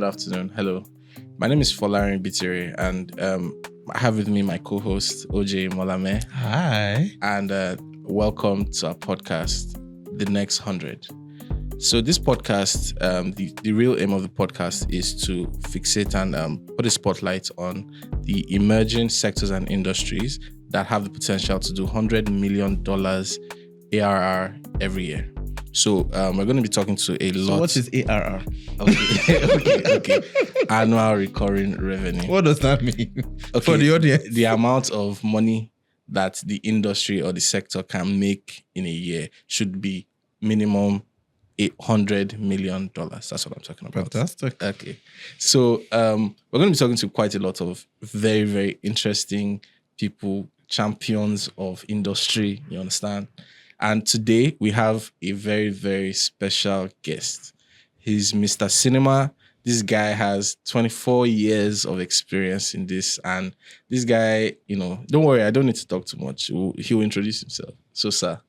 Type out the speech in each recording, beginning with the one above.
afternoon. Hello. My name is Folarin Bitire, and I have with me my co-host, OJ Molame. Hi. And welcome to our podcast, The Next 100. So this podcast, the real aim of the podcast is to fixate and put a spotlight on the emerging sectors and industries that have the potential to do $100 million ARR every year. So we're going to be talking to a lot. So what is ARR? Okay. Annual recurring revenue. What does that mean for the audience? The amount of money that the industry or the sector can make in a year should be minimum $800 million. That's what I'm talking about. Fantastic. Okay. So we're going to be talking to quite a lot of very, very interesting people, champions of industry, you understand? And today we have a very, very special guest. He's Mr. Cinema. This guy has 24 years of experience in this. And this guy, don't worry, I don't need to talk too much. He'll introduce himself. So, sir,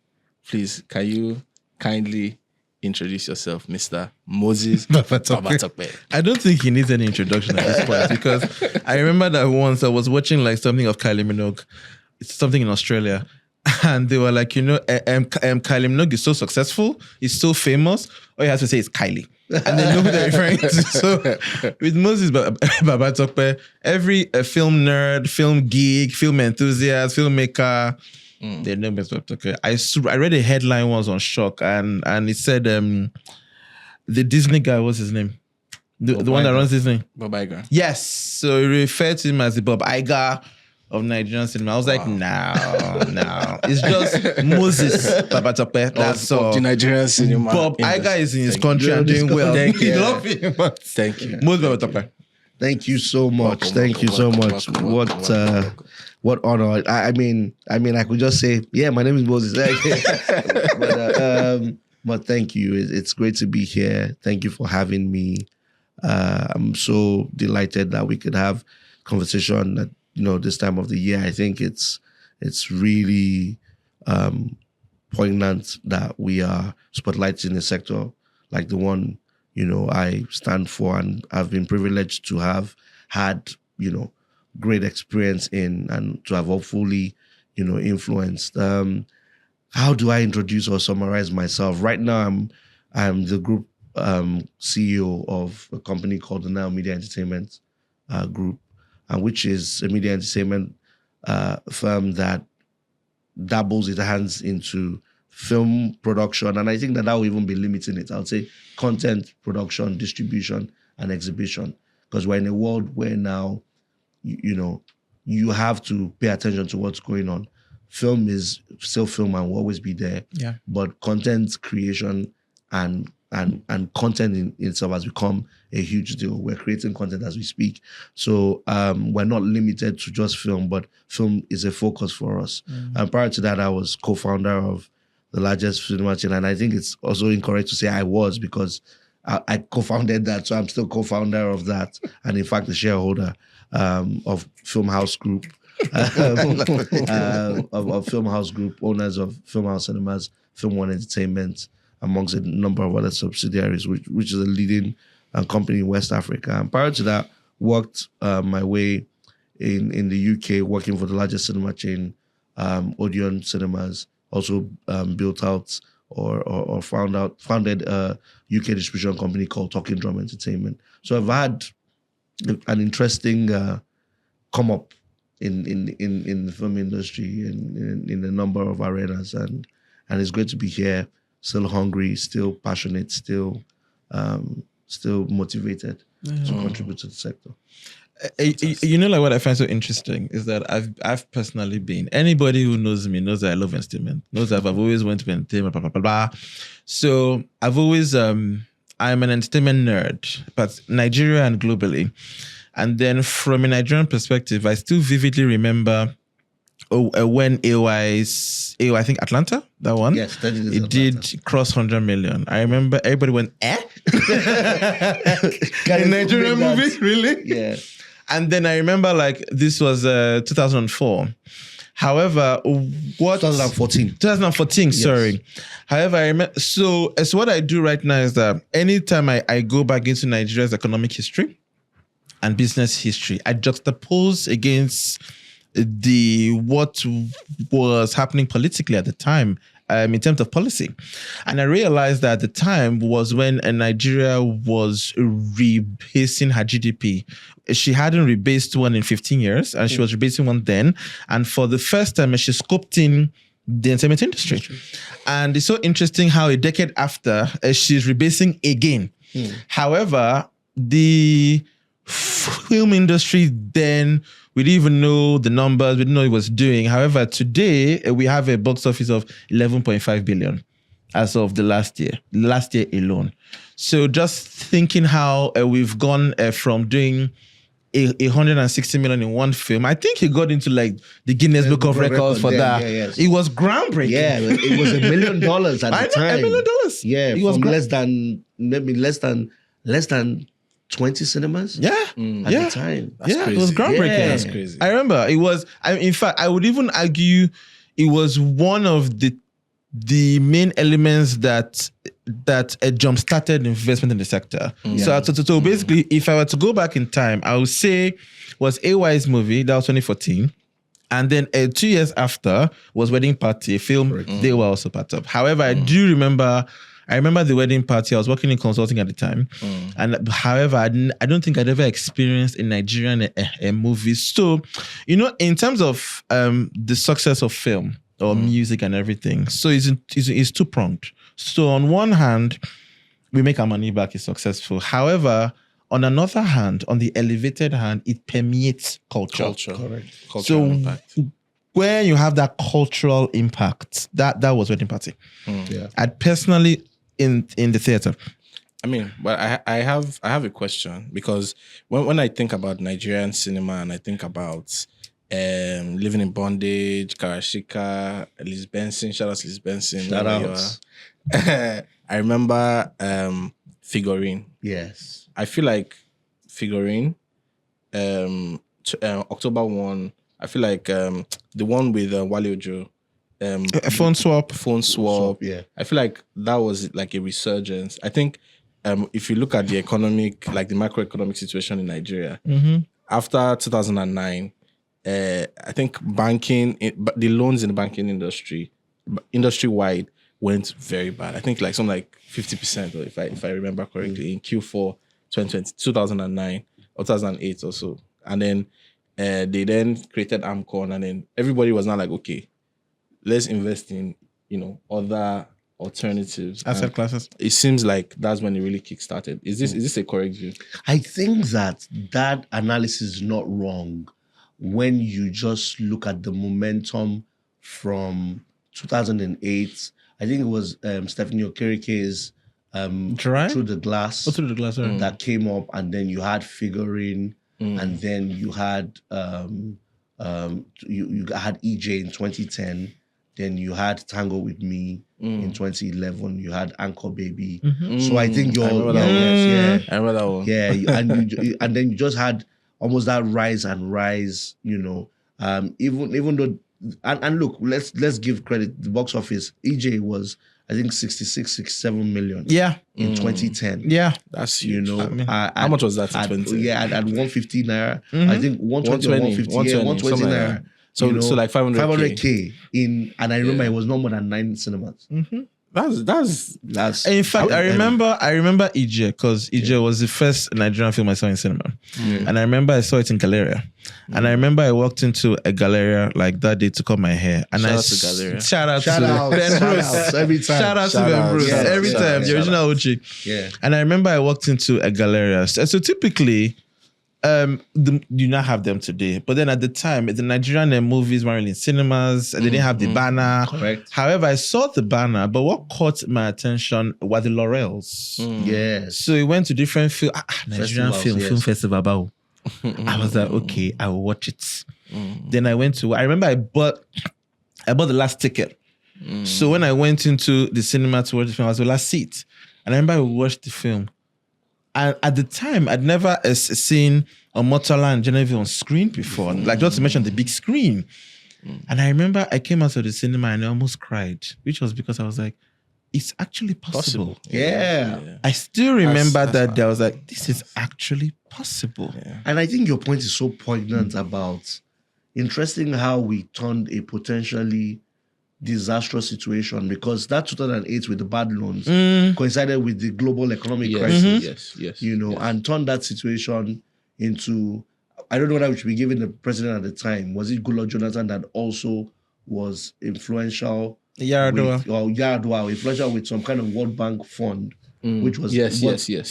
please, can you kindly introduce yourself, Mr. Moses Babatope? I don't think he needs any introduction at this point because I remember that once I was watching like something of Kylie Minogue. It's something in Australia. And they were like, Kylie Minogue is so successful, he's so famous, all you have to say is Kylie. And they know who they're referring to. So with Moses Babatope, every film nerd, film geek, film enthusiast, filmmaker, they know Moses Babatope. I read a headline once on Shock and it said the Disney guy, what's his name? The one that runs Disney. Bob Iger. Yes. So he referred to him as the Bob Iger of Nigerian cinema. I was like, no. It's just Moses Babatope. That's all. The Nigerian cinema. Bob Iger is in his country and doing well. Thank you. Love him. Thank you. Moses Babatope. Thank you so much. Thank you so much. What honor. I mean, I could just say, yeah, my name is Moses. But thank you. It's great to be here. Thank you for having me. I'm so delighted that we could have conversation that, this time of the year. I think it's really poignant that we are spotlighting a sector like the one, I stand for and I've been privileged to have had, great experience in and to have hopefully, influenced. How do I introduce or summarize myself? Right now, I'm the group CEO of a company called the Nile Media Entertainment Group, which is a media entertainment firm that dabbles its hands into film production. And I think that will even be limiting it. I would say content production, distribution, and exhibition. Because we're in a world where now, you have to pay attention to what's going on. Film is still film and will always be there. Yeah. But content creation and content in itself has become a huge deal. We're creating content as we speak. So we're not limited to just film, but film is a focus for us. And prior to that, I was co-founder of the largest cinema chain. And I think it's also incorrect to say I was because I co-founded that. So I'm still co-founder of that. And in fact, the shareholder of Film House Group, of Film House Group, owners of Film House Cinemas, Film One Entertainment, amongst a number of other subsidiaries, which is a leading company in West Africa. And prior to that, worked my way in the UK, working for the largest cinema chain, Odeon Cinemas, also built out or founded a UK distribution company called Talking Drum Entertainment. So I've had an interesting come up in the film industry in a number of arenas, and it's great to be here. Still hungry, still passionate, still motivated to contribute to the sector. What I find so interesting is that I've personally been, anybody who knows me knows that I love entertainment, knows that I've always went to entertainment, blah, blah, blah, blah. So I've always, I'm an entertainment nerd, but Nigeria and globally. And then from a Nigerian perspective, I still vividly remember when AOI, I think Atlanta, that one? Yes, that is it did cross 100 million. I remember everybody went, eh? In Nigerian movie? Really? Yeah. And then I remember this was 2004. However, what 2014. sorry. However, I remember. So what I do right now is that anytime I go back into Nigeria's economic history and business history, I juxtapose against what was happening politically at the time. In terms of policy. And I realized that at the time was when Nigeria was rebasing her GDP. She hadn't rebased one in 15 years, and she was rebasing one then. And for the first time, she scoped in the entertainment industry. And it's so interesting how a decade after, she's rebasing again. However, the film industry then, we didn't even know the numbers, we didn't know what it was doing. However, today we have a box office of 11.5 billion as of the last year alone. So just thinking how we've gone from doing 160 million in one film, I think he got into like the Guinness Book of Records for that. It was groundbreaking. Yeah, it was $1 million at the time. $1 million. Yeah, it was less than 20 cinemas. Yeah, at the time. That's crazy. It was groundbreaking. Yeah. That's crazy. I remember it was. In fact, I would even argue it was one of the main elements that jump-started investment in the sector. So basically, if I were to go back in time, I would say was AY's movie, that was 2014. And then 2 years after was Wedding Party, a film they were also part of. However, I remember the Wedding Party. I was working in consulting at the time. And however, I don't think I'd ever experienced a Nigerian movie. So, in terms of the success of film or music and everything, so it's two-pronged. So on one hand, we make our money back, it's successful. However, on another hand, on the elevated hand, it permeates culture. Correct. So impact. Where you have that cultural impact, that was Wedding Party. I'd personally in the theater. I mean, but I have a question, because when I think about Nigerian cinema and I think about Living in Bondage, Karashika, Liz Benson, shout out to Liz Benson. Shout out. I remember Figurine. Yes. I feel like Figurine, October 1, I feel like the one with Wale Ojo, Phone swap. Yeah. I feel like that was like a resurgence. I think if you look at the economic, like the macroeconomic situation in Nigeria, after 2009, I think the loans in the banking industry-wide went very bad. I think like something like 50%, or if I remember correctly, in Q4 2009 or 2008 or so. And then they then created AMCON, and then everybody was now like, okay, let's invest in, other alternatives. Asset classes. It seems like that's when it really kickstarted. Is this a correct view? I think that analysis is not wrong when you just look at the momentum from 2008. I think it was Stephanie Okerike's Through the Glass. Through the Glass, right. That came up, and then you had Figurine, and then you had you had EJ in 2010. Then you had Tango with Me in 2011. You had Anchor Baby. So I think I remember that one. Yeah, and then you just had almost that rise, even though, and look, let's give credit. The box office, EJ was, I think, 67 million. Yeah. In 2010. Yeah. That's huge. How much was that in 2010? Yeah, at 150 naira. I think 120 or 150. 120 naira. So like 500K in, and I remember it was no more than 9 cinemas. That's. In fact, I remember EJ, because EJ was the first Nigerian film I saw in cinema, and I remember I saw it in Galleria, and I remember I walked into a Galleria like that day to cut my hair, and Shout out to Galleria. Shout out to Ben Bruce Every time. Shout out to Ben Bruce every time. The original OG. Yeah. And I remember I walked into a Galleria. So typically, you now have them today, but then at the time, the Nigerian movies weren't really in cinemas, and they didn't have the banner. Correct. However, I saw the banner, but what caught my attention were the laurels. Yes. So it went to different Nigerian film festival. I was like, okay, I will watch it. Then I remember I bought the last ticket. So when I went into the cinema to watch the film, I was the last seat, and I remember I watched the film. And at the time, I'd never seen Omotola and Genevieve on screen before. Like, just to mention the big screen. And I remember I came out of the cinema and I almost cried, which was because I was like, it's actually possible. Yeah. I still remember That's that day. I was like, this is actually possible. Yeah. And I think your point is so poignant about interesting how we turned a potentially disastrous situation, because that 2008 with the bad loans coincided with the global economic crisis. Yes. And turned that situation into, I don't know whether we should be giving the president at the time, was it Goodluck Jonathan that also was influential? Yaradua. Influential with some kind of World Bank fund, which was Yes.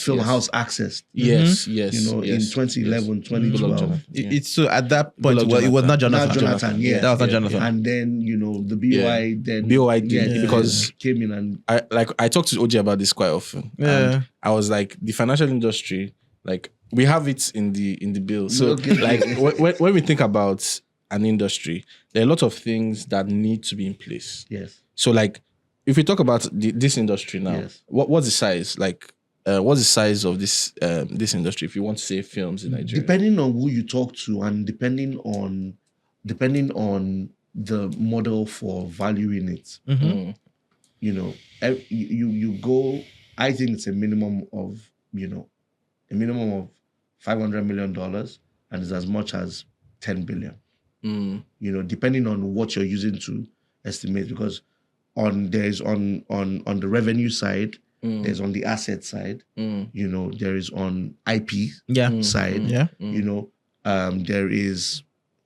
Film House accessed. Yes. In 2011, 2012. It's so at that point, Goodluck it was not Jonathan. Not Jonathan, yeah. That was not Jonathan. And then, the BOI because came in and I talk to OJ about this quite often. Yeah. And I was like, the financial industry, like we have it in the bill. So like when we think about an industry, there are a lot of things that need to be in place. yes. So like if we talk about this industry now, Yes. what's the size? Like what's the size of this industry if you want to say films in Nigeria? Depending on who you talk to and depending on the model for valuing it, you go, I think it's a minimum of $500 million, and it's as much as 10 billion. Depending on what you're using to estimate, because there's on the revenue side, there's on the asset side, there is on IP side, there is,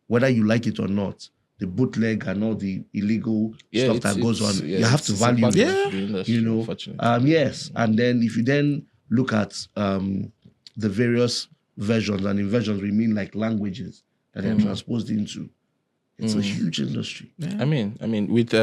whether you like it or not, the bootleg and all the illegal stuff that goes on. You have to value it. Yes. And then if you then look at the various versions, and in versions we mean like languages that they're transposed into, it's a huge industry. I mean with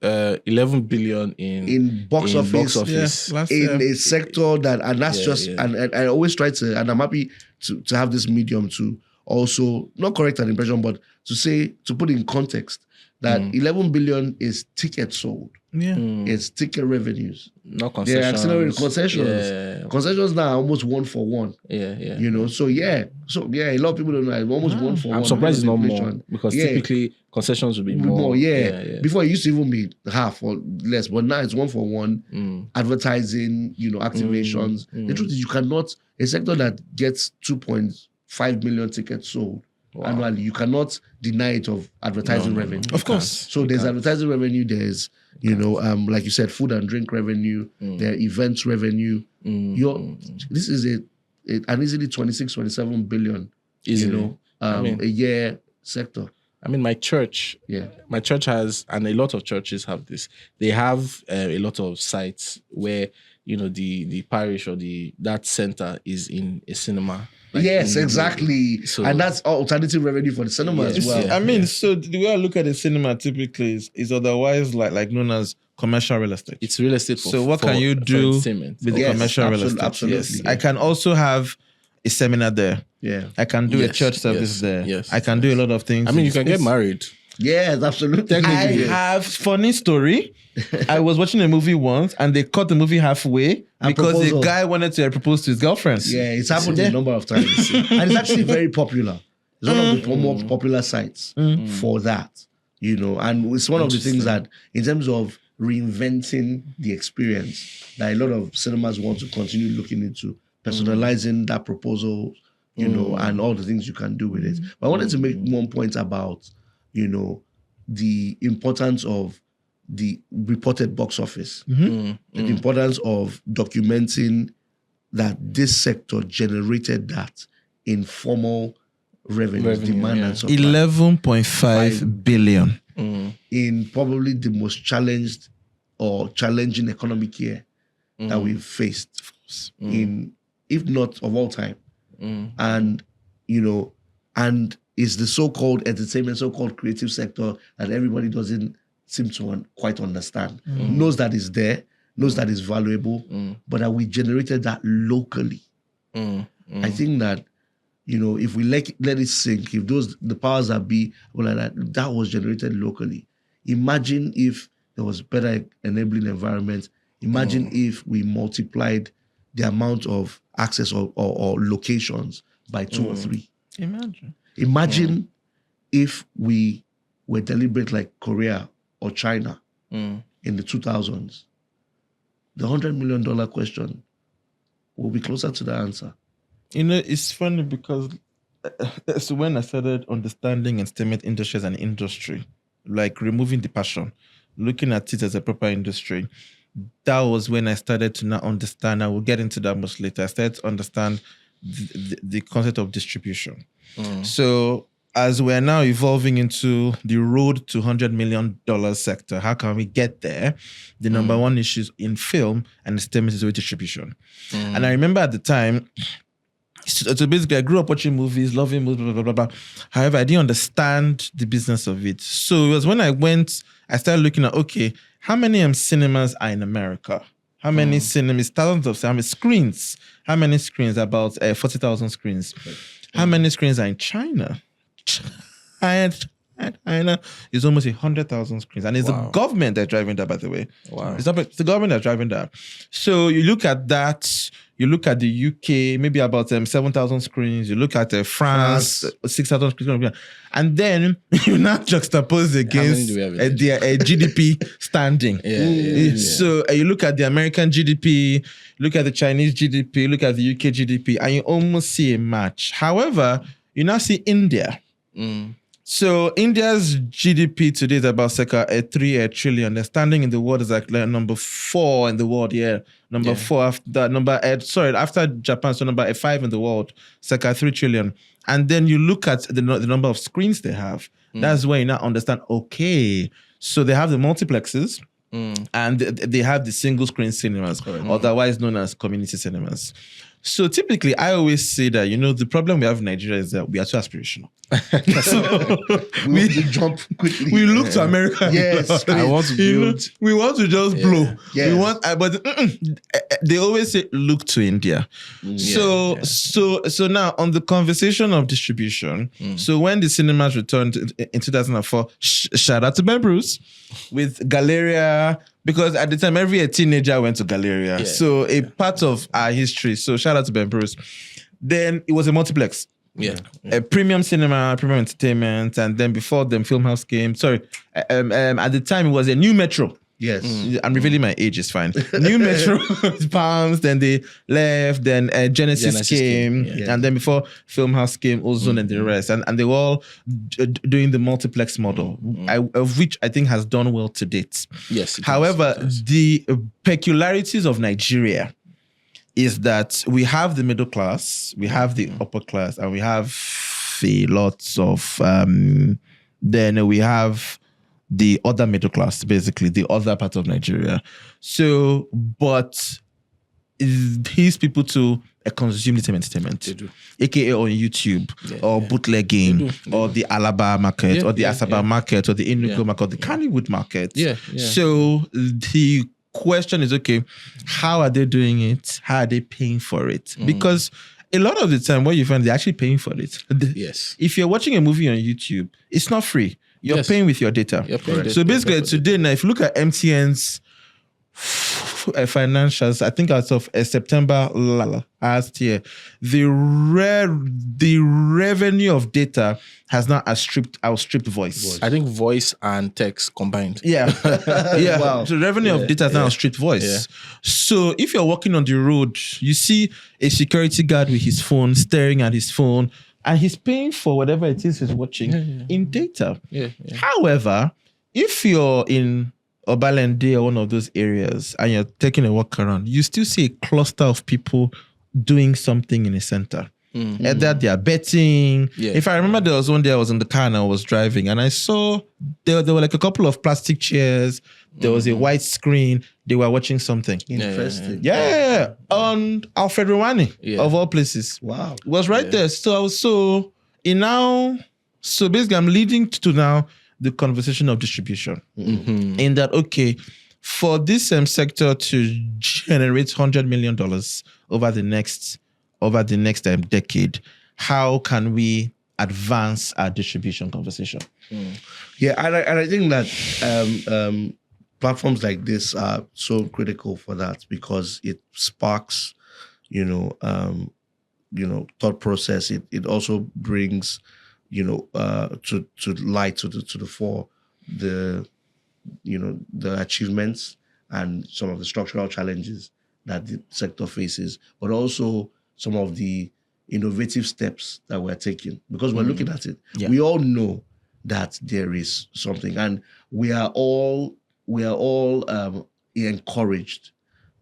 11 billion in box office in a sector that, and that's and I always try to, and I'm happy to have this medium to also not correct an impression, but to put in context that 11 billion is tickets sold. It's ticket revenues. Not concessions. They're accelerated concessions. Yeah. Concessions now are almost 1 for 1. Yeah. So a lot of people don't know. It's almost 1 for 1. I'm surprised it's not more, inflation. because typically concessions would be more. Before it used to even be half or less, but now it's 1 for 1. Advertising, activations. The truth is, you cannot, a sector that gets 2.5 million tickets sold annually, you cannot deny it of advertising revenue. Of course. So there's advertising revenue, there's like you said, food and drink revenue, there are events revenue. This is an easily 26, 27 billion, a year sector. I mean, my church has, and a lot of churches have this. They have a lot of sites where the parish or that center is in a cinema. Yes, exactly. So, and that's alternative revenue for the cinema as well. I mean, so the way I look at the cinema typically is otherwise like known as commercial real estate. It's real estate. So what can you do with the commercial real estate? Absolutely. Yes. I can also have a seminar there. Yeah. I can do a church service there. Yes. I can do a lot of things. I mean, you can get married. Yes, absolutely. I have funny story. I was watching a movie once and they cut the movie halfway because the guy wanted to propose to his girlfriend. Yeah, it's happened a number of times. And it's actually very popular. It's one of the more popular sites for that, and it's one of the things that in terms of reinventing the experience that a lot of cinemas want to continue looking into, personalizing that proposal, and all the things you can do with it. But I wanted to make one point about the importance of the reported box office, the importance of documenting that this sector generated that informal revenue demand and supply. 11.5 billion in probably the most challenging economic year that we've faced in, if not of all time. And is the so-called entertainment, so-called creative sector that everybody doesn't seem to quite understand. Knows that is there, knows that is valuable, but that we generated that locally. I think that, if we let it sink, if the powers that be were like that was generated locally. Imagine if there was better enabling environment. Imagine if we multiplied the amount of access or locations by 2 or 3. Imagine Imagine if we were deliberate like Korea or China Mm. in the 2000s, the $100 million question will be closer to the answer. You know, it's funny because so when I started understanding entertainment industry as an industry, like removing the passion, looking at it as a proper industry, that was when I started to now understand. I will get into that much later. I started to understand the concept of distribution. So as we're now evolving into the road to $100 million sector, how can we get there? The number one issue in film and entertainment is with distribution. And I remember at the time, so basically I grew up watching movies, loving movies, blah, blah, blah, blah. However, I didn't understand the business of it. So it was when I started looking at, okay, how many cinemas are in America? How many cinemas, thousands of how many screens? How many screens? About 40,000 screens. How many screens are in China? China is almost 100,000 screens. And it's the government that's driving that, by the way. Wow. It's the government that's driving that. So you look at that, you look at the UK, maybe about 7,000 screens. You look at France, 6,000 screens. And then you now juxtapose against their GDP standing. So you look at the American GDP, look at the Chinese GDP, look at the UK GDP, and you almost see a match. However, you now see India. So India's GDP today is about circa 3 trillion. They're standing in the world as like number 4 in the world. Number 4 after Japan, so number 5 in the world, circa 3 trillion. And then you look at the number of screens they have. That's where you now understand, okay, so they have the multiplexes and they have the single screen cinemas, otherwise known as community cinemas. So typically, I always say that, the problem we have in Nigeria is that we are too aspirational. So we jump quickly. We look to America. Yes, I want to build. We want to just blow. Yes. We want, but they always say look to India. So now on the conversation of distribution. So when the cinemas returned in 2004, shout out to Ben Bruce with Galleria. Because at the time, every teenager went to Galleria. So a part of our history. So shout out to Ben Bruce. Then it was a multiplex. A premium cinema, premium entertainment. And then before them, Filmhouse came. At the time, it was a new Metro. Yes. I'm revealing my age, it's fine. New Metro, Palms, then they left, then Genesis came, and then before Filmhouse came, Ozone and the rest. And they were all doing the multiplex model, of which I think has done well to date. Yes. However, the peculiarities of Nigeria is that we have the middle class, we have the upper class, and we have lots of, then we have the other middle class, basically, the other part of Nigeria. So, but these people to consume the same entertainment, They do. aka on YouTube, or bootlegging, or the Alaba market, or the Asaba market, or the Enugu market, or the Kannywood market. So the question is, okay, how are they doing it? How are they paying for it? Because a lot of the time, what you find, they're actually paying for it. Yes. If you're watching a movie on YouTube, it's not free. You're paying with your data. So basically, today, now, if you look at MTN's financials, I think as of September last year, the revenue of data has now outstripped voice. I think voice and text combined. Wow. So the revenue of data has now outstripped voice. So if you're walking on the road, you see a security guard with his phone, staring at his phone, and he's paying for whatever it is he's watching in data. However, if you're in Obalende or one of those areas and you're taking a walk around, you still see a cluster of people doing something in a center. Either they are betting. If I remember, there was one day I was in the car and I was driving and I saw there were like a couple of plastic chairs. There was a white screen. They were watching something. Interesting. On Alfred Rwani, of all places. Wow. It was right there. So basically I'm leading to now the conversation of distribution. In that, okay, for this sector to generate $100 million over the next decade, how can we advance our distribution conversation? And I think that platforms like this are so critical for that because it sparks, thought process. It also brings to light to the fore the achievements and some of the structural challenges that the sector faces, but also some of the innovative steps that we're taking, because we're looking at it. Yeah. We all know that there is something, and we are all encouraged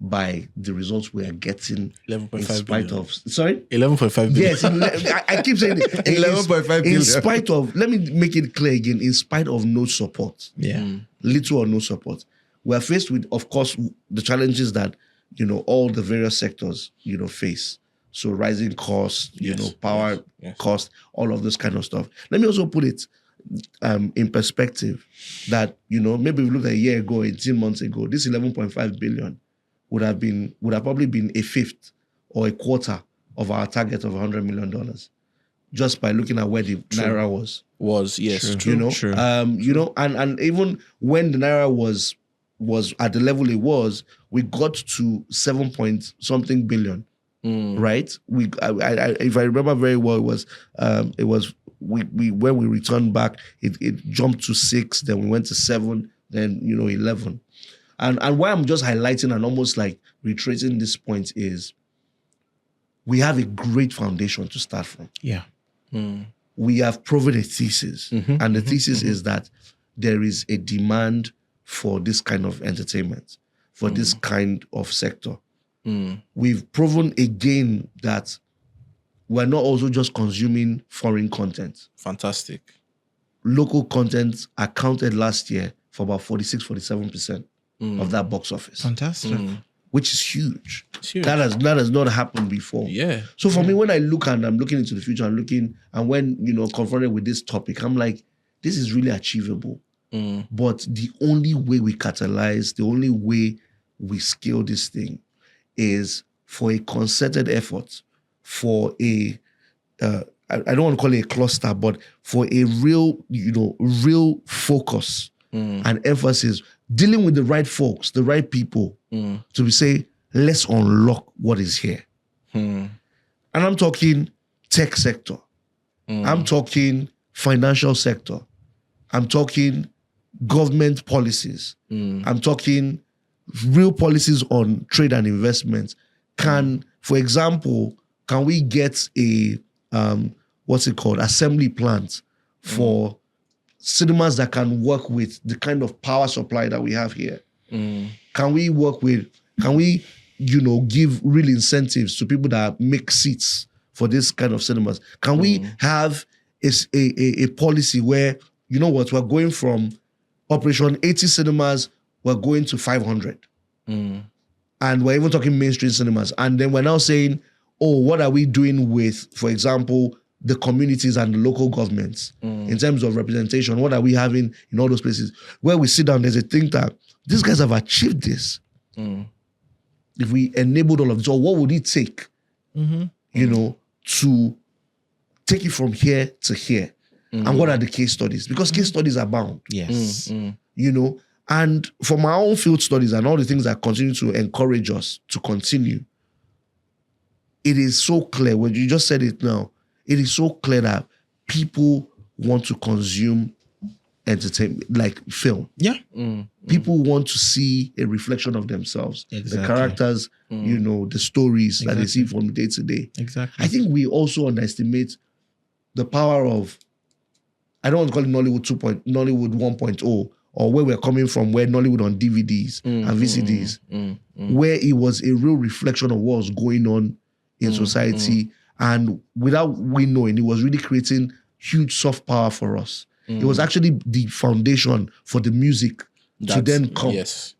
by the results we are getting. 11.5 in spite billion. of, sorry? 11.5 billion. Yes, I keep saying it. 11.5 In billion. spite of, let me make it clear again, in spite of no support, Yeah. little or no support, we are faced with, of course, the challenges that, all the various sectors, face. So rising costs, Yes, power yes. cost, all of this kind of stuff. Let me also put it in perspective that, maybe we looked at a year ago, 18 months ago, this 11.5 billion would have probably been a fifth or a quarter of our target of $100 million, just by looking at where the Naira was. Yes, True. true. And even when the Naira was at the level it was, we got to 7 point something billion, right? If I remember very well, it was when we returned back, it jumped to 6, then we went to 7, then 11. And why I'm just highlighting and almost like reiterating this point is we have a great foundation to start from. Yeah. We have proven a thesis, and the thesis is that there is a demand for this kind of entertainment, for this kind of sector. We've proven again that we're not also just consuming foreign content. Fantastic. Local content accounted last year for about 46-47% of that box office, Fantastic. which is huge. It's huge. That has not happened before. Yeah. So for me, when I look and I'm looking into the future, and when confronted with this topic, I'm like, this is really achievable. But the only way we catalyze, the only way we scale this thing is for a concerted effort, for I don't want to call it a cluster, but for a real focus and emphasis, dealing with the right folks, the right people, to say, let's unlock what is here. And I'm talking tech sector. I'm talking financial sector. I'm talking government policies. I'm talking real policies on trade and investment. For example, can we get a assembly plant for cinemas that can work with the kind of power supply that we have here? Can we give real incentives to people that make seats for this kind of cinemas? Can we have a policy where, we're going from Operation 80 cinemas, we're going to 500. And we're even talking mainstream cinemas. And then we're now saying, what are we doing with, for example, the communities and the local governments in terms of representation? What are we having in all those places? Where we sit down, there's a think that these guys have achieved this. If we enabled all of this, or what would it take, to take it from here to here? And what are the case studies? Because case studies abound. Yes. And from our own field studies and all the things that continue to encourage us to continue, it is so clear, when you just said it now, it is so clear that people want to consume entertainment, like film. Yeah. People want to see a reflection of themselves, Exactly. the characters, the stories that they see from day to day. Exactly. I think we also underestimate the power of, I don't want to call it Nollywood 1.0, or where we're coming from, where Nollywood on DVDs and VCDs, where it was a real reflection of what was going on in society. And without we knowing, it was really creating huge soft power for us. It was actually the foundation for the music to then come Yes.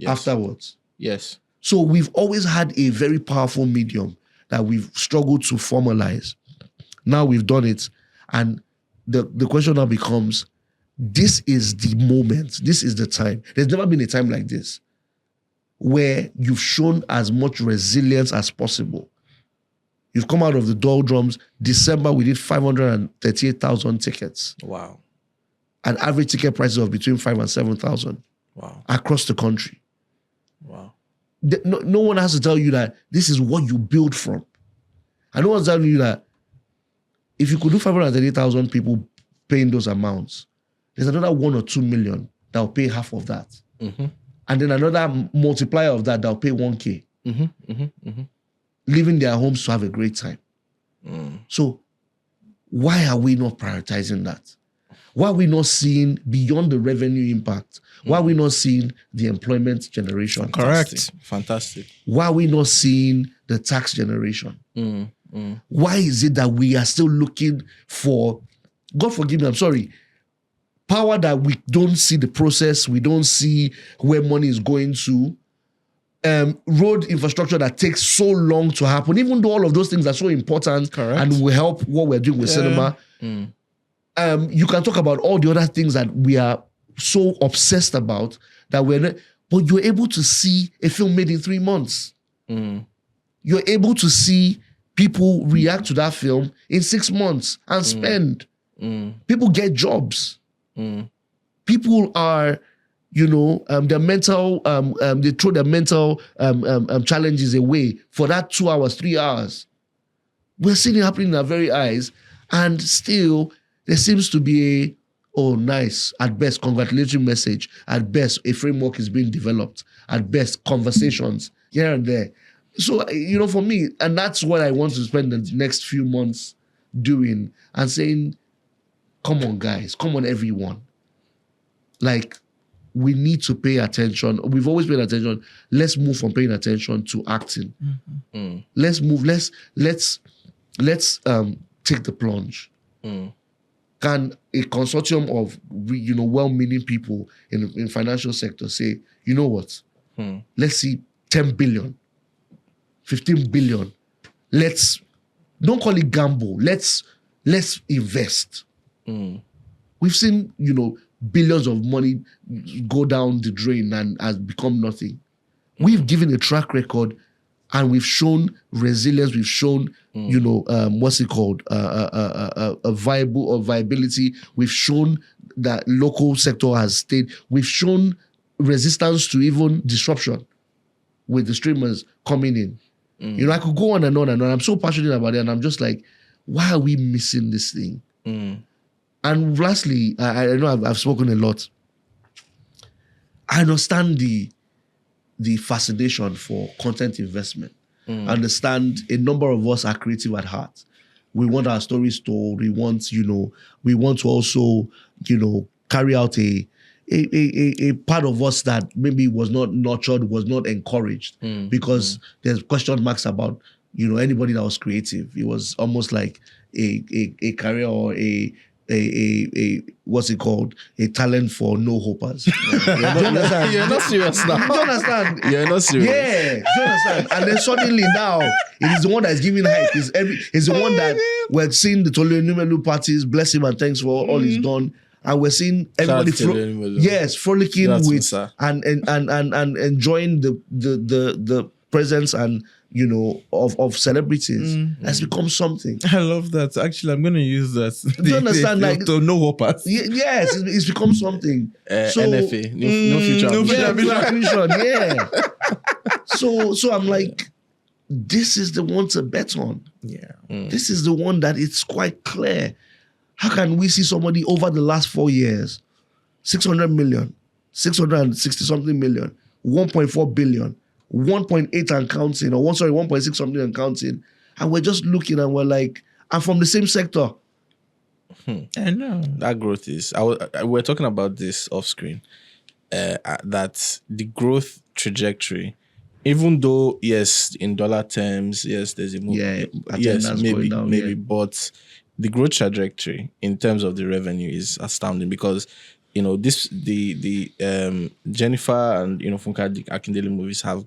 afterwards. Yes. So we've always had a very powerful medium that we've struggled to formalize. Now we've done it. And the question now becomes, this is the moment. This is the time. There's never been a time like this where you've shown as much resilience as possible. You've come out of the doldrums. December, we did 538,000 tickets. Wow. An average ticket prices of between 5,000 and 7,000 Wow. across the country. Wow. No one has to tell you that this is what you build from. And no one's telling you that if you could do 530,000 people paying those amounts, there's another 1 or 2 million that will pay half of that. And then another multiplier of that will pay 1K. Leaving their homes to have a great time. So why are we not prioritizing that? Why are we not seeing beyond the revenue impact? Why are we not seeing the employment generation? Correct. Fantastic. Why are we not seeing the tax generation? Why is it that we are still looking for, God forgive me, I'm sorry, power that we don't see the process, we don't see where money is going to, road infrastructure that takes so long to happen, even though all of those things are so important and will help what we're doing with cinema. You can talk about all the other things that we are so obsessed about that we're not, but you're able to see a film made in 3 months. You're able to see people react to that film in 6 months and spend. People get jobs. People are, their mental, they throw their mental challenges away for that 2 hours, 3 hours. We're seeing it happening in our very eyes, and still there seems to be a, oh, nice, at best, congratulatory message. At best, a framework is being developed. At best, conversations here and there. So, for me, and that's what I want to spend the next few months doing and saying, come on, guys, come on, everyone. Like, we need to pay attention. We've always paid attention. Let's move from paying attention to acting. Let's move. Let's take the plunge. Can a consortium of well-meaning people in financial sector say, you know what? Let's see 10 billion, 15 billion. Let's don't call it gamble. Let's invest. We've seen billions of money go down the drain and has become nothing. We've given a track record, and we've shown resilience. We've shown, what's it called, a viability. We've shown that local sector has stayed. We've shown resistance to even disruption with the streamers coming in. I could go on and on and on. I'm so passionate about it, and I'm just like, why are we missing this thing? And lastly, I know I've spoken a lot. I understand the fascination for content investment. I understand a number of us are creative at heart. We want our stories told. We want to also, carry out a part of us that maybe was not nurtured, was not encouraged, because there's question marks about, anybody that was creative. It was almost like a career or a what's it called? A talent for no hopers. Do you understand? You're not serious now. Do you understand? You're not serious. Yeah, do you understand? And then suddenly now, it is the one that's giving hype. It's the one that we're seeing the Tolu parties, bless him and thanks for all he's done. And we're seeing everybody frolicking with and enjoying the presence and of celebrities. Has become something. I love that. Actually, I'm going to use that. Do you understand? To no hopers. Yes, it's become something. So, NFA, no future. No future. Yeah. So I'm like, this is the one to bet on. Yeah. This is the one that it's quite clear. How can we see somebody over the last 4 years, 600 million, 660 something million, 1.4 billion, 1.8 and counting, 1.6 something and counting, and we're just looking and we're like, I'm from the same sector. I know. That growth is, we're talking about this off screen, that the growth trajectory, even though, yes, in dollar terms, yes, there's a move. Yeah, yes, maybe, down, but the growth trajectory in terms of the revenue is astounding, because the Jennifer and Funka Akindele movies have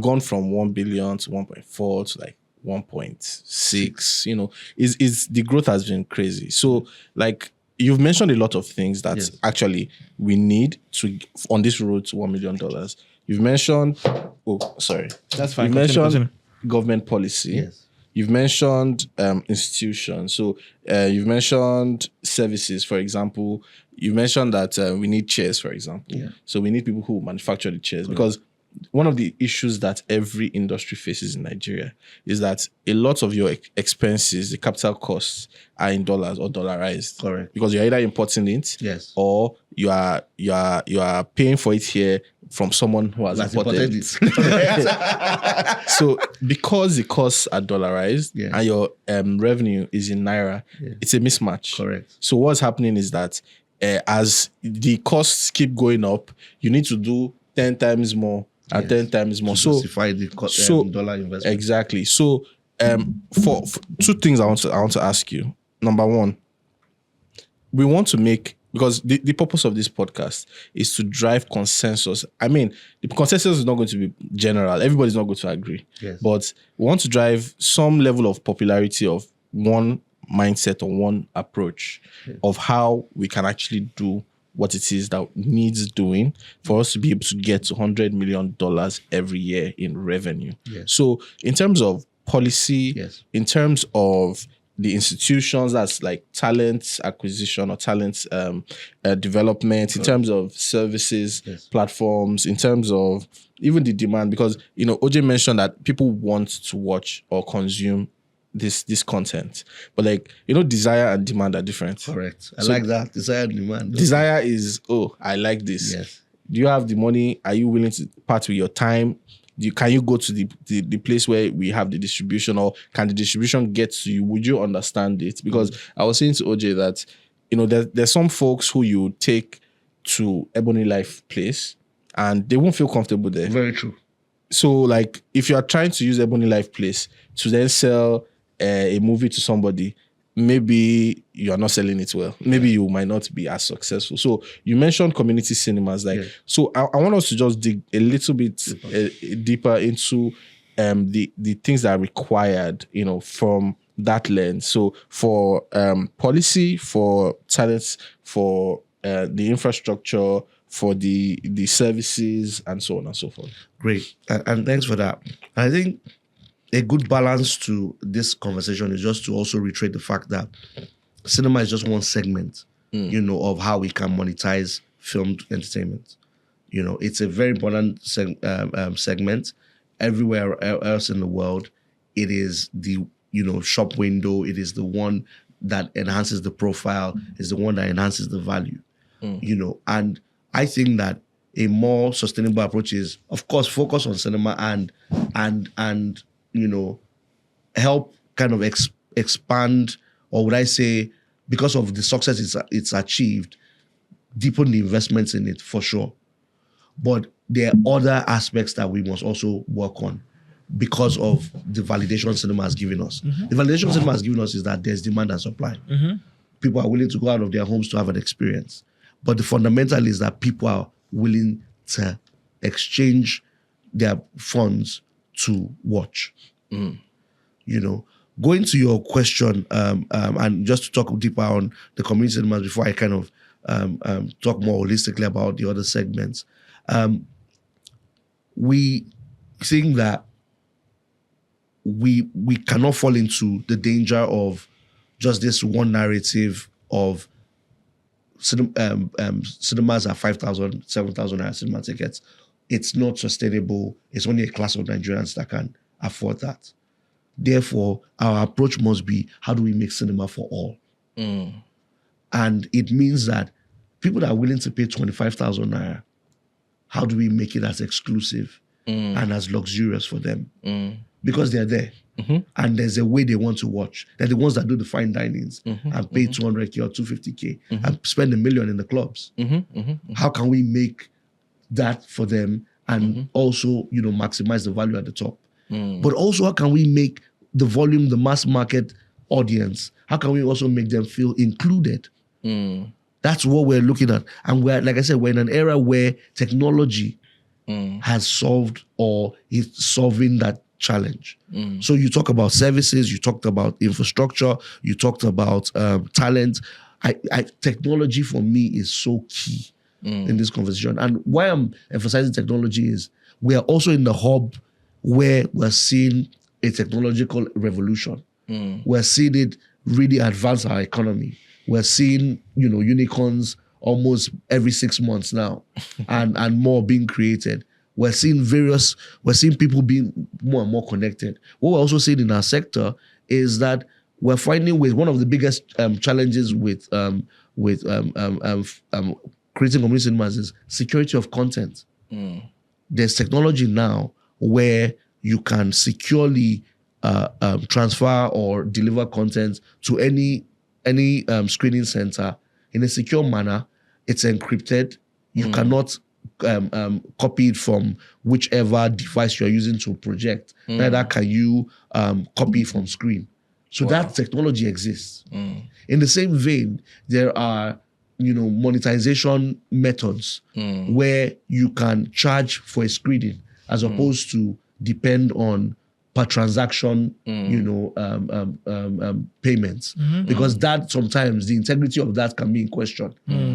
gone from 1 billion to 1.4 to like 1.6. Is the growth has been crazy. So like you've mentioned a lot of things that actually we need to on this road to $1 million. You've mentioned That's fine. You mentioned government policy. Yes. You've mentioned institutions. So you've mentioned services, for example. You mentioned that we need chairs, for example. Yeah. So we need people who manufacture the chairs, because one of the issues that every industry faces in Nigeria is that a lot of your expenses, the capital costs, are in dollars or dollarized. Correct. Because you're either importing it, Yes. or you are paying for it here from someone who has That's imported important. it. So because the costs are dollarized Yeah. and your revenue is in naira, it's a mismatch. Correct. So what's happening is that as the costs keep going up, you need to do 10 times more and 10 times more. To So justify the dollar investment. exactly. So for two things I want to ask you. Number one, we want to make, because the purpose of this podcast is to drive consensus. I mean, the consensus is not going to be general. Everybody's not going to agree. Yes. But we want to drive some level of popularity of one mindset or one approach of how we can actually do what it is that needs doing for us to be able to get to $100 million every year in revenue. Yes. So in terms of policy, Yes. in terms of the institutions, that's like talent acquisition or talent development, in terms of services, Yes. platforms, in terms of even the demand, because, OJ mentioned that people want to watch or consume this content, but desire and demand are different. Correct. I like that. Desire and demand. Desire is, I like this. Yes. Do you have the money? Are you willing to part with your time? Can you go to the place where we have the distribution, or can the distribution get to you? Would you understand it? Because I was saying to OJ that, there's some folks who you take to Ebony Life Place and they won't feel comfortable there. Very true. So if you are trying to use Ebony Life Place to then sell a movie to somebody, maybe you are not selling it well. Maybe you might not be as successful. So you mentioned community cinemas. So I want us to just dig a little bit deeper into the things that are required, from that lens. So for policy, for talents, for the infrastructure, for the services, and so on and so forth. Great. And thanks for that. I think a good balance to this conversation is just to also reiterate the fact that cinema is just one segment, of how we can monetize filmed entertainment. It's a very important segment. Everywhere else in the world, it is the, shop window. It is the one that enhances the profile. It's the one that enhances the value, and I think that a more sustainable approach is, of course, focus on cinema and help kind of expand, or would I say, because of the success it's achieved, deepen the investments in it for sure. But there are other aspects that we must also work on because of the validation cinema has given us. The validation cinema has given us is that there's demand and supply. People are willing to go out of their homes to have an experience. But the fundamental is that people are willing to exchange their funds to watch. Going to your question, and just to talk deeper on the community cinemas before I kind of talk more holistically about the other segments, we think that we cannot fall into the danger of just this one narrative of cinemas at 5,000, 7,000 cinema tickets. It's not sustainable. It's only a class of Nigerians that can afford that. Therefore, our approach must be, how do we make cinema for all? And it means that people that are willing to pay 25,000 naira, how do we make it as exclusive and as luxurious for them? Because they're there. And there's a way they want to watch. They're the ones that do the fine dinings and pay 200K or 250K and spend $1 million in the clubs. How can we make that for them and also, maximize the value at the top? But also, how can we make the volume, the mass market audience, how can we also make them feel included? That's what we're looking at. And we're, like I said, we're in an era where technology has solved or is solving that challenge. So you talk about services, you talked about infrastructure, you talked about talent. Technology for me is so key in this conversation. And why I'm emphasizing technology is we are also in the hub where we're seeing a technological revolution. We're seeing it really advance our economy. We're seeing, unicorns almost every 6 months now and more being created. we're seeing people being more and more connected. What we're also seeing in our sector is that we're finding with one of the biggest challenges with creating community cinemas is security of content. There's technology now where you can securely transfer or deliver content to any screening center in a secure manner. It's encrypted. You cannot copy it from whichever device you're using to project. Neither can you copy it from screen. So that technology exists. In the same vein, there are monetization methods where you can charge for a screening as opposed to depend on per transaction, payments, because that sometimes the integrity of that can be in question.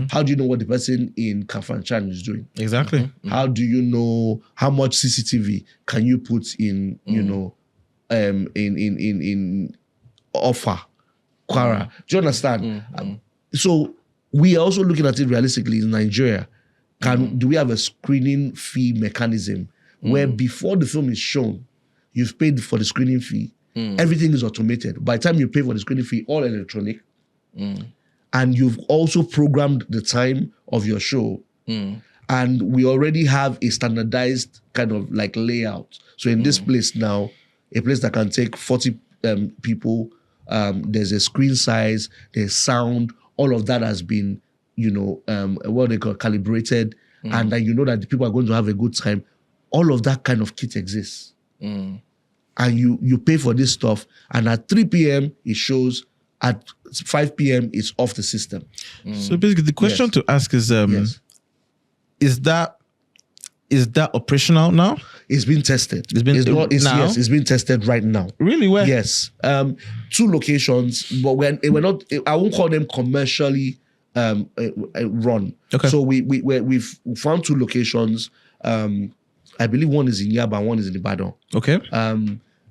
How do you know what the person in Kafanchan is doing? Exactly. How do you know how much CCTV can you put in, in Offa, Kwara? Do you understand? So we are also looking at it realistically in Nigeria. Do we have a screening fee mechanism where before the film is shown, you've paid for the screening fee, everything is automated. By the time you pay for the screening fee, all electronic, and you've also programmed the time of your show, and we already have a standardized kind of like layout. So in this place now, a place that can take 40 people, there's a screen size, there's sound, all of that has been, what they call calibrated, and that that the people are going to have a good time. All of that kind of kit exists. And you pay for this stuff, and at 3 p.m. it shows, at 5 p.m. it's off the system. So basically the question to ask is, is that operational now? It's been tested. It's been now? Yes, it's been tested right now. Really? Where? Yes. 2 locations, but we're not, I won't call them commercially run. Okay. So we've found 2 locations. I believe one is in Yaba, one is in Ibadan. Okay.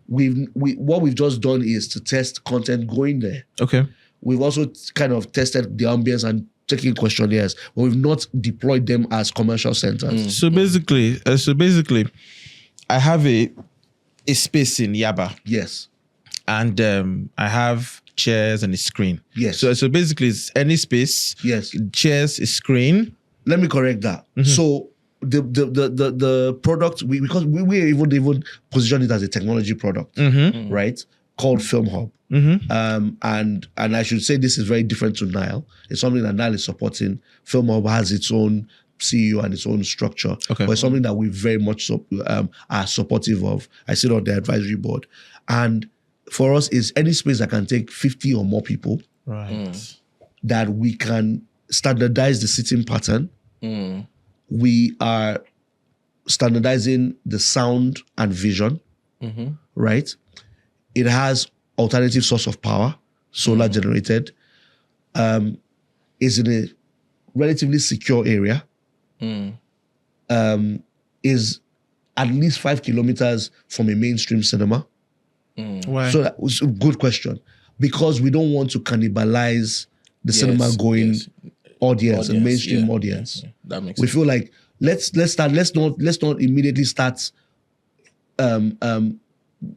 What we've just done is to test content going there. Okay. We've also kind of tested the ambience and taking questionnaires, but we've not deployed them as commercial centers. So basically, I have a space in Yaba. Yes. And I have chairs and a screen. Yes. So basically, it's any space. Yes. Chairs, a screen. Let me correct that. So the product, because we even position it as a technology product, right? Called Film Hub. And I should say this is very different to Nile. It's something that Nile is supporting. Film Hub has its own CEO and its own structure. Okay. But it's something that we very much are supportive of. I sit on the advisory board. And for us, is any space that can take 50 or more people, Right. that we can standardize the sitting pattern. We are standardizing the sound and vision, right? It has alternative source of power, solar generated, is in a relatively secure area, is at least 5 kilometers from a mainstream cinema. Why? So that was a good question. Because we don't want to cannibalize the cinema going audience and mainstream audience. Yeah. That makes We sense. feel like let's not immediately start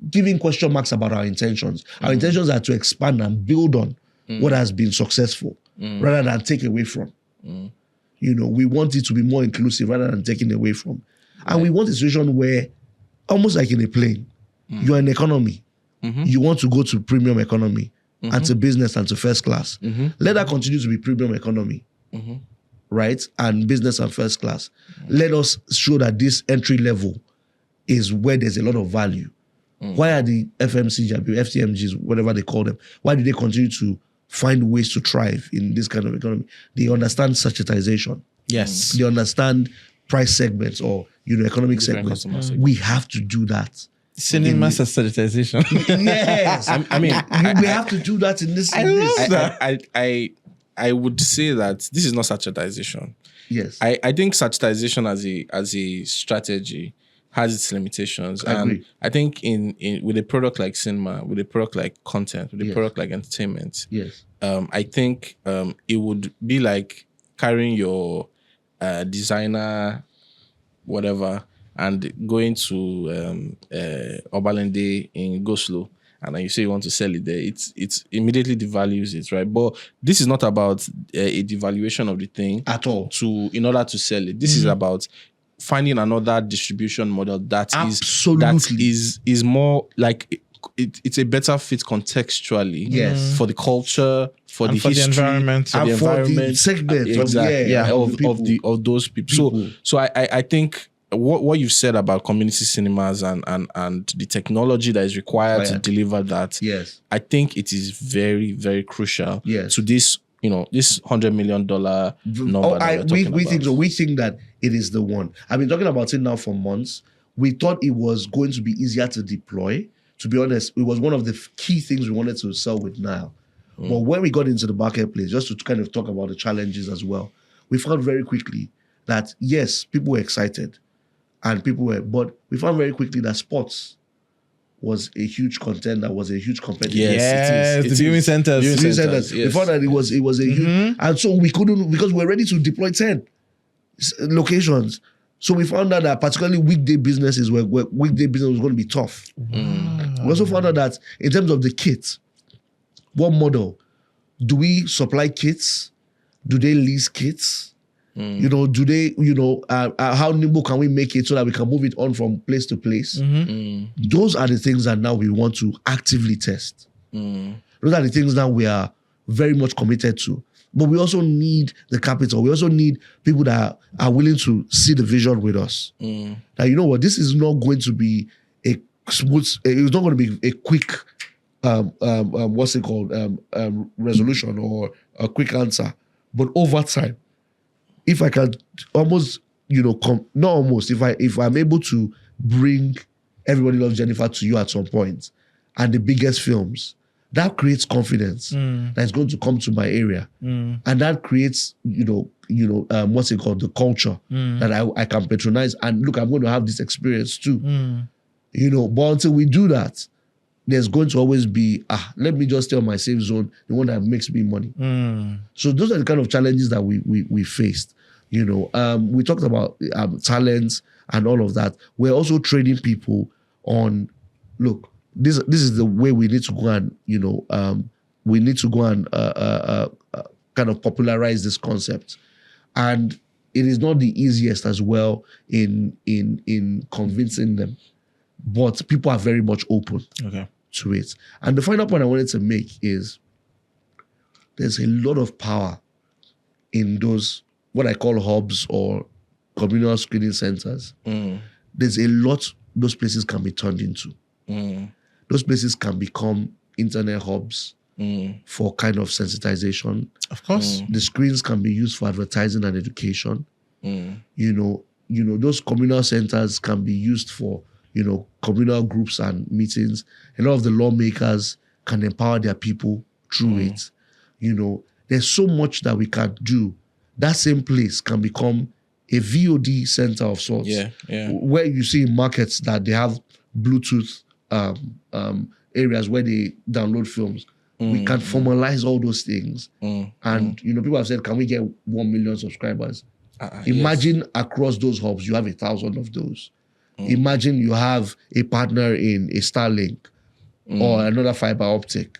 giving question marks about our intentions. Our intentions are to expand and build on what has been successful rather than take away from. We want it to be more inclusive rather than taking away from. And we want a situation where, almost like in a plane, you're in economy. You want to go to premium economy and to business and to first class. Let that continue to be premium economy. Right? And business and first class. Let us show that this entry level is where there's a lot of value. Why are the FMCG, FTMGs, whatever they call them, why do they continue to find ways to thrive in this kind of economy? They understand sachetization. Yes. They understand price segments or economic Different segments. customer segments. We have to do that. Cinema sensitization. Yes. I mean, we have to do that in this. I would say that this is not sachetization. Yes. I think sachetization as a strategy has its limitations. I agree. And I think in with a product like cinema, with a product like content, with a product like entertainment, Yes. I think it would be like carrying your designer, whatever, and going to Obalende in Goslow, and then you say you want to sell it there, it's immediately devalues it, right? But this is not about a devaluation of the thing At all. in order to sell it. This is about finding another distribution model that Absolutely. is more like it's a better fit contextually, Yes. for the culture, for And the for the history, environment. for the And for the environment, segment of- exactly, yeah, of the of those people. people. So I think what you've said about community cinemas and the technology that is required to deliver that, Yes. I think it is very, very crucial Yes. to this, this $100 million number that we're talking we about. think so. We think that it is the one. I've been talking about it now for months. We thought it was going to be easier to deploy. To be honest, it was one of the key things we wanted to sell with Nile. But when we got into the marketplace, just to kind of talk about the challenges as well, we found very quickly that yes, people were excited, but we found very quickly that sports was a huge contender, was a huge competitor. Yes, the viewing centers. Viewing centers. We found that it was a huge, and so we couldn't, because we're ready to deploy 10 locations. So we found out that particularly weekday businesses where weekday business was going to be tough. We also found out that in terms of the kit, what model? Do we supply kits? Do they lease kits? Do they, how nimble can we make it so that we can move it on from place to place? Those are the things that now we want to actively test. Those are the things that we are very much committed to. But we also need the capital. We also need people that are willing to see the vision with us. Now, you know what? This is not going to be a smooth, it's not going to be a quick, what's it called, resolution or a quick answer. But over time, if I can almost, not almost, if I'm able to bring Everybody Loves Jennifer to you at some point, and the biggest films, that creates confidence that is going to come to my area. And that creates, what's it called, the culture that I can patronize. And look, I'm going to have this experience too. But until we do that, there's going to always be, let me just stay on my safe zone, the one that makes me money. So those are the kind of challenges that we faced. We talked about talents and all of that. We're also training people on, look, this is the way we need to go and, we need to go and kind of popularize this concept. And it is not the easiest as well in convincing them, but people are very much open to it. And the final point I wanted to make is there's a lot of power in those, what I call hubs or communal screening centers. There's a lot those places can be turned into. Those places can become internet hubs for kind of sensitization. Of course. The screens can be used for advertising and education. Those communal centers can be used for, communal groups and meetings. A lot of the lawmakers can empower their people through it. There's so much that we can do. That same place can become a VOD center of sorts. Where you see in markets that they have Bluetooth areas where they download films. We can formalize all those things. And, people have said, can we get 1 million subscribers? Imagine across those hubs, you have 1,000 of those. Imagine you have a partner in a Starlink or another fiber optic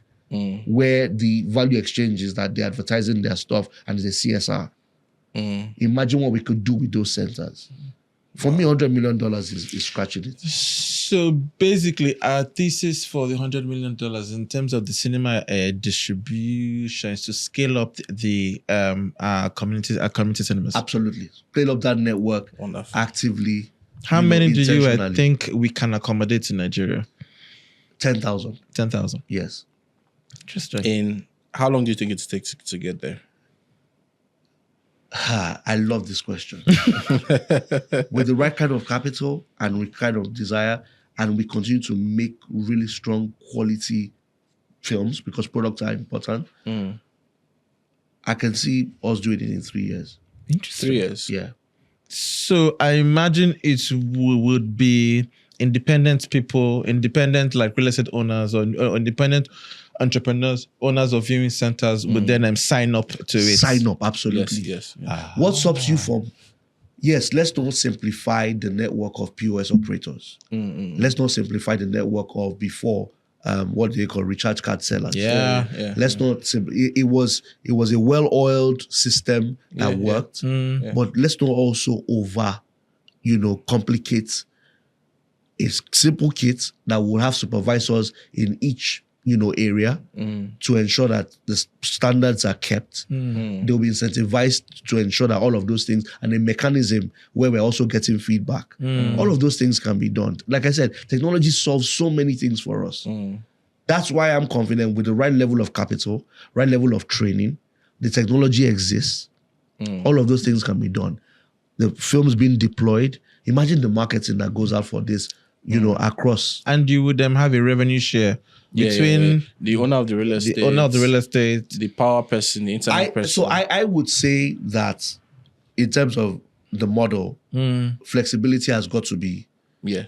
where the value exchange is that they're advertising their stuff and it's a CSR. Imagine what we could do with those centers. For me, $100 million is scratching it. So basically, our thesis for the $100 million in terms of the cinema distribution is to scale up the community cinemas. Absolutely. Scale up that network actively. How many do you think we can accommodate in Nigeria? 10,000. 10,000. Yes. Interesting. In how long do you think it takes to get there? I love this question. With the right kind of capital and with kind of desire, and we continue to make really strong quality films because products are important, I can see us doing it in 3 years. Interesting. 3 years? Yeah. So I imagine it would be independent people, independent like real estate owners or independent entrepreneurs, owners of viewing centers would then sign up to it. Sign up, absolutely. Yes. What stops you from yes, let's not simplify the network of POS operators. Let's not simplify the network of before what they call recharge card sellers. Let's not it was a well-oiled system that worked, but let's not also complicate a simple kit that will have supervisors in each area to ensure that the standards are kept. They'll be incentivized to ensure that all of those things, and a mechanism where we're also getting feedback. All of those things can be done. Like I said, technology solves so many things for us. That's why I'm confident with the right level of capital, right level of training, the technology exists. All of those things can be done. The films being deployed. Imagine the marketing that goes out for this, across. And you would have a revenue share between the owner of the real estate, the power person, the internet person. So I would say that in terms of the model, flexibility has got to be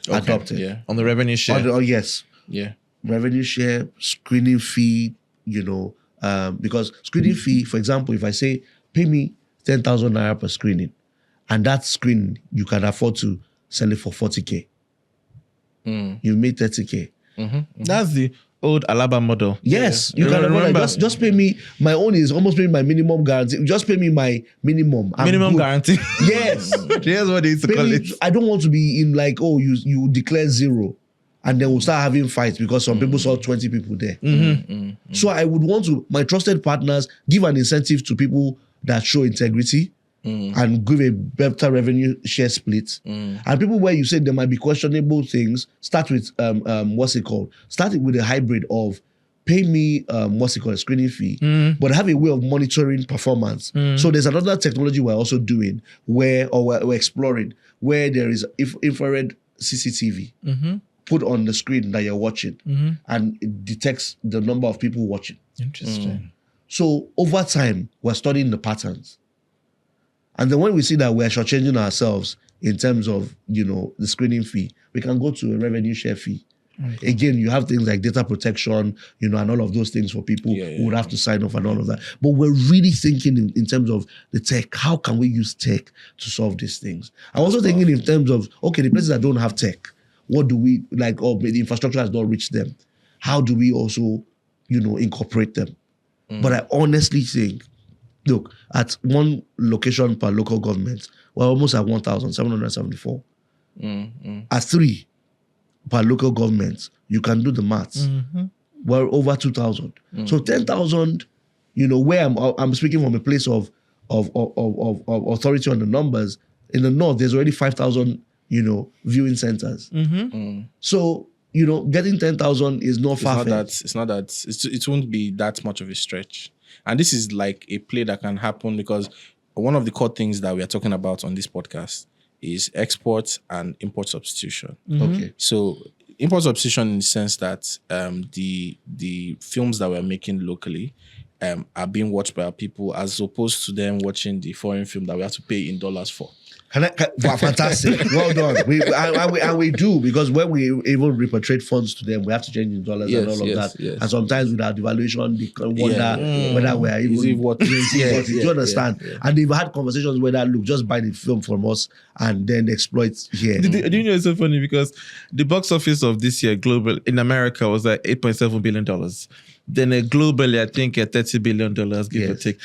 adopted. On the revenue share. Yes. Yeah. Revenue share, screening fee, because screening fee, for example, if I say pay me 10,000 naira per screening, and that screen you can afford to sell it for 40K. You made 30K. That's the old Alaba model. Yes, you can remember. Just pay me. My own is almost paying my minimum guarantee. Just pay me my minimum. Minimum guarantee. Yes. Here's what they used to call it. I don't want to be in like, you declare 0. And then we'll start having fights because some people saw 20 people there. So I would want to, my trusted partners, give an incentive to people that show integrity and give a better revenue share split. And people where you say there might be questionable things, start with, Start it with a hybrid of pay me, a screening fee, but have a way of monitoring performance. So there's another technology we're also doing we're exploring, where there is infrared CCTV. Put on the screen that you're watching, and it detects the number of people watching. Interesting. So over time, we're studying the patterns. And then when we see that we're shortchanging ourselves in terms of, the screening fee, we can go to a revenue share fee. Again, you have things like data protection, and all of those things for people who would have to sign off and all of that. But we're really thinking in terms of the tech. How can we use tech to solve these things? I'm also thinking in terms of, the places that don't have tech, what do we the infrastructure has not reached them? How do we also, incorporate them? But I honestly think, look, at one location per local government, we're almost at 1,774. At 3 per local government, you can do the maths. We're over 2,000. So 10,000, where I'm speaking from a place of authority on the numbers. In the north, there's already 5,000. Viewing centers. So, getting 10,000 is not far-fetched. It won't be that much of a stretch. And this is like a play that can happen because one of the core things that we are talking about on this podcast is export and import substitution. Okay. So import substitution in the sense that the films that we're making locally are being watched by our people as opposed to them watching the foreign film that we have to pay in dollars for. Wow, fantastic. Well done. We do, because when we even repatriate funds to them, we have to change in dollars and all of that. Yes. And sometimes with our devaluation, they wonder whether we are even what do you understand? Yeah. And they've had conversations where look, just buy the film from us and then exploit here. Do you know it's so funny because the box office of this year global in America was like $8.7 billion. Then globally, I think $30 billion, give or take.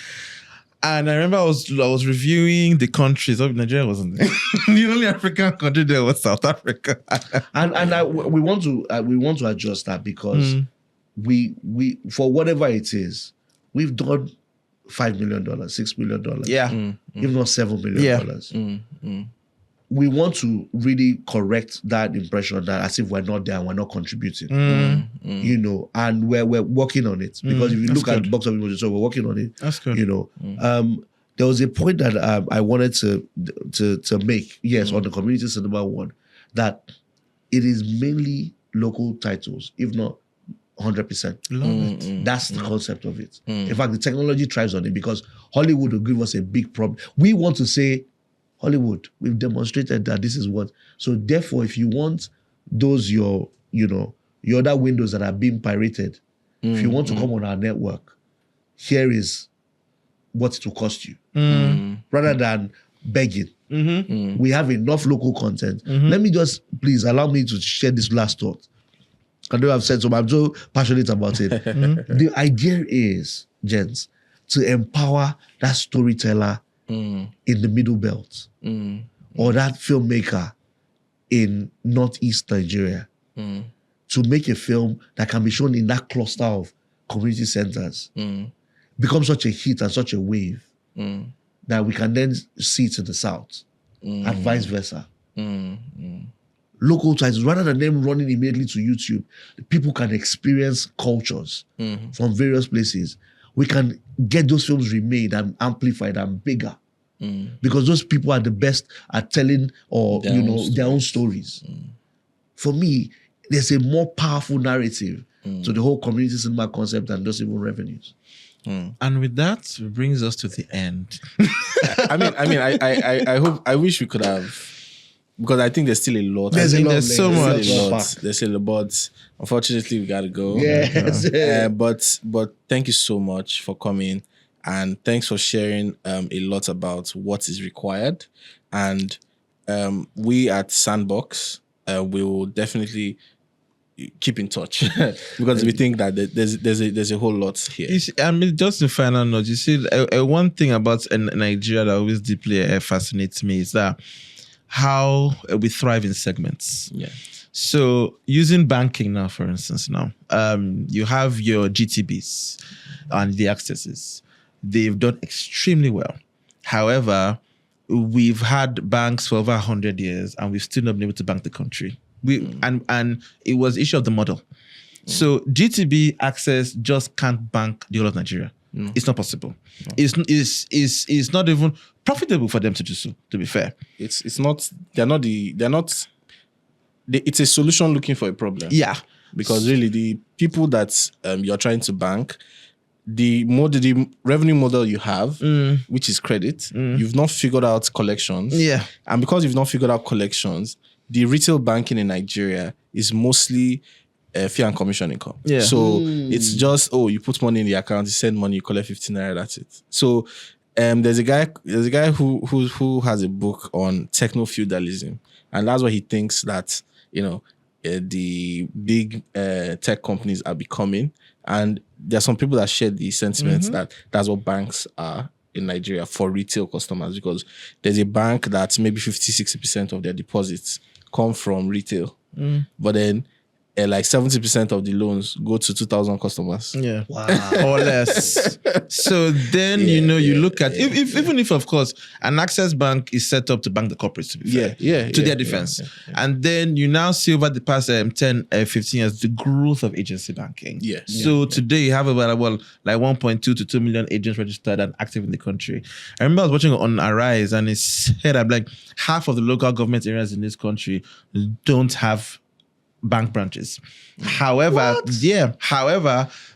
And I remember I was reviewing the countries. Nigeria wasn't there. The only African country there was South Africa. we want to adjust that because we for whatever it is, we've done $5 million, $6 million. Yeah. If not $7 million. Yeah. We want to really correct that impression that as if we're not there and we're not contributing. And we're working on it. Because if you look at box office, so we're working on it. That's good. There was a point that I wanted to make, on the community cinema one, that it is mainly local titles, if not 100%. Love it. That's the concept of it. In fact, the technology thrives on it because Hollywood will give us a big problem. We want to say, Hollywood, we've demonstrated that this is what. So therefore, if you want those your other windows that are being pirated, if you want to come on our network, here is what it will cost you. Rather than begging. We have enough local content. Let me just, please allow me to share this last thought. I know I've said so, but I'm so passionate about it. The idea is, gents, to empower that storyteller in the middle belt or that filmmaker in northeast Nigeria to make a film that can be shown in that cluster of community centers, become such a hit and such a wave that we can then see it in the south and vice versa. Local titles, rather than them running immediately to YouTube, people can experience cultures from various places. We can get those films remade and amplified and bigger because those people are the best at telling their own stories. For me, there's a more powerful narrative to the whole community cinema concept than just even revenues. And with that, it brings us to the end. I wish we could have, because I think there's still a lot. There's so much. There's still a lot. Unfortunately, we gotta go. Yes. But thank you so much for coming, and thanks for sharing a lot about what is required. And we at Sandbox will definitely keep in touch because we think that there's a whole lot here. You see, just a final note. You see, one thing about Nigeria that always deeply fascinates me is that how we thrive in segments. Yeah. So using banking now, for instance, you have your GTBs and the accesses. They've done extremely well. However, we've had banks for over 100 years and we've still not been able to bank the country. And it was the issue of the model. So GTB access just can't bank the whole of Nigeria. It's not possible. It's not even profitable for them to do so, to be fair. It's not it's a solution looking for a problem. Yeah. Because really the people that you're trying to bank, the revenue model you have, which is credit, you've not figured out collections. Yeah. And because you've not figured out collections, the retail banking in Nigeria is mostly fee and commission income. Yeah. So it's just, you put money in the account, you send money, you collect 15 naira, that's it. So there's a guy who has a book on techno-feudalism, and that's why he thinks that the big tech companies are becoming, and there are some people that share the sentiments that that's what banks are in Nigeria for retail customers, because there's a bank that maybe 50-60% of their deposits come from retail, but then like 70% of the loans go to 2,000 customers. Yeah. Wow. Or less. So then, you look at, even if, of course, an access bank is set up to bank the corporates, to be fair, to their defense. And then you now see over the past 10, 15 years, the growth of agency banking. So today you have about, like 1.2 to 2 million agents registered and active in the country. I remember I was watching on Arise and it said that like half of the local government areas in this country don't have bank branches. However,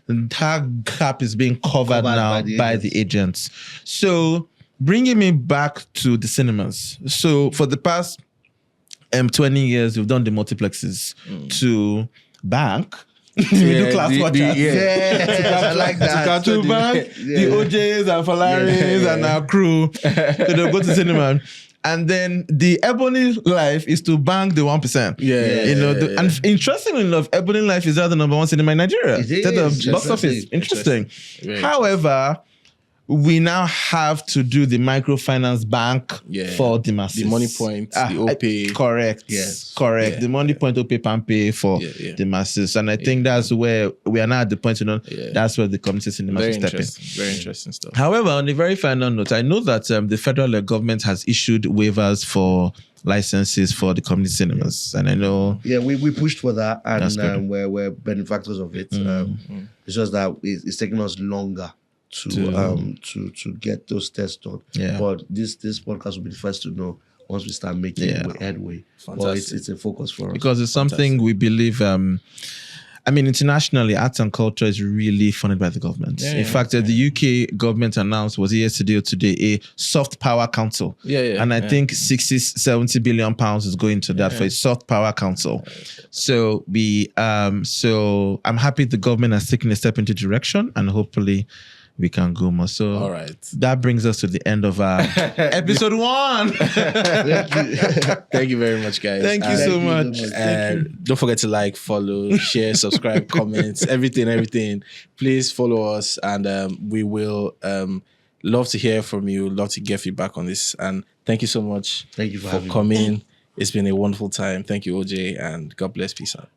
that gap is being covered now by the agents. So bringing me back to the cinemas. So for the past 20 years, we've done the multiplexes to bank. Middle class watchers. I like that. To bank the OJs and Falaris and our crew. So they'll go to cinema. And then the Ebony Life is to bank the 1%. And interestingly enough, Ebony Life is now the number one cinema in Nigeria. Instead of box office. Interesting. However, we now have to do the microfinance bank for the masses. The money point, the OPay. Correct. Yes. Correct. Yeah. The money point, OPay, PAMPay for the masses. And I think that's where we are now at the point, that's where the community cinema should step in. Very interesting stuff. However, on a very final note, I know that the federal government has issued waivers for licenses for the community cinemas. And I know... Yeah, we pushed for that, and we're benefactors of it. It's just that it's taking us longer to get those tests done. But this podcast will be the first to know once we start making headway. Well, it's a focus for us. Because it's something we believe... internationally, arts and culture is really funded by the government. In fact, the UK government announced, was it yesterday or today, a soft power council. And I think 60-70 billion pounds is going to that for a soft power council. So I'm happy the government has taken a step into direction, and hopefully we can go more. So All right. that brings us to the end of our episode 1. Thank you very much, guys. Thank you And- so much. so much. And don't forget to like, follow, share, subscribe, comments, everything. Please follow us, and we will love to hear from you. Love to get feedback on this. And thank you so much Thank you for having me. coming. It's been a wonderful time. Thank you, OJ, and God bless. Peace out.